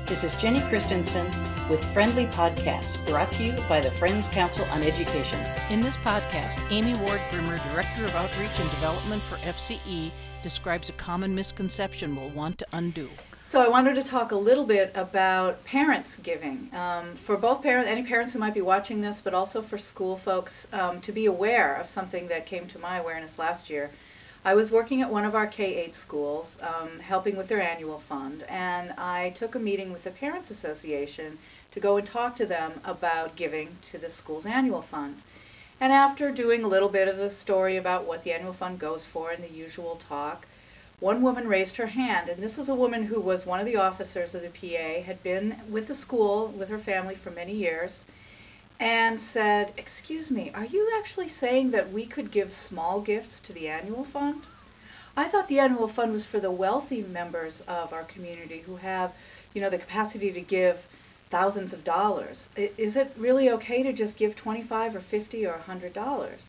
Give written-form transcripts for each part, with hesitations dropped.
This is Jenny Christensen with Friendly Podcasts, brought to you by the Friends Council on Education. In this podcast, Amy Ward-Grimmer, Director of Outreach and Development for FCE, describes a common misconception we'll want to undo. So I wanted to talk a little bit about parents giving. For both parents, any parents who might be watching this, but also for school folks, to be aware of something that came to my awareness last year. I was working at one of our K-8 schools, helping with their annual fund, and I took a meeting with the Parents Association to go and talk to them about giving to the school's annual fund. And after doing a little bit of the story about what the annual fund goes for and the usual talk, one woman raised her hand, and this was a woman who was one of the officers of the PA, had been with the school with her family for many years, and said, "Excuse me, are you actually saying that we could give small gifts to the annual fund? I thought the annual fund was for the wealthy members of our community who have, the capacity to give thousands of dollars. Is it really okay to just give $25 or $50 or $100?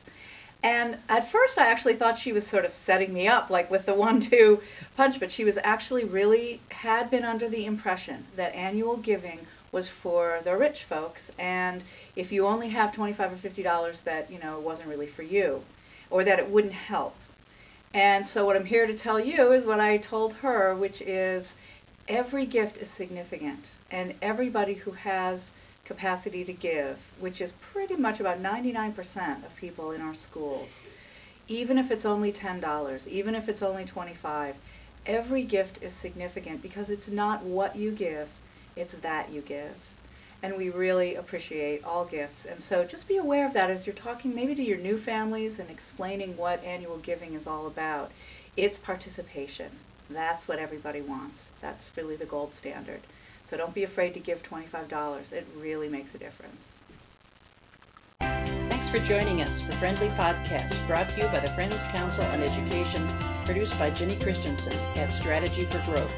And at first I actually thought she was sort of setting me up, like with the 1-2 punch, but she was actually really had been under the impression that annual giving was for the rich folks, and if you only have $25 or $50, that it wasn't really for you, or that it wouldn't help. And so what I'm here to tell you is what I told her, which is every gift is significant, and everybody who has capacity to give, which is pretty much about 99% of people in our schools, even if it's only $10, even if it's only $25, every gift is significant because it's not what you give, it's that you give. And we really appreciate all gifts. And so just be aware of that as you're talking maybe to your new families and explaining what annual giving is all about. It's participation. That's what everybody wants. That's really the gold standard. So don't be afraid to give $25. It really makes a difference. Thanks for joining us for Friendly Podcasts, brought to you by the Friends Council on Education, produced by Jenny Christensen at Strategy for Growth.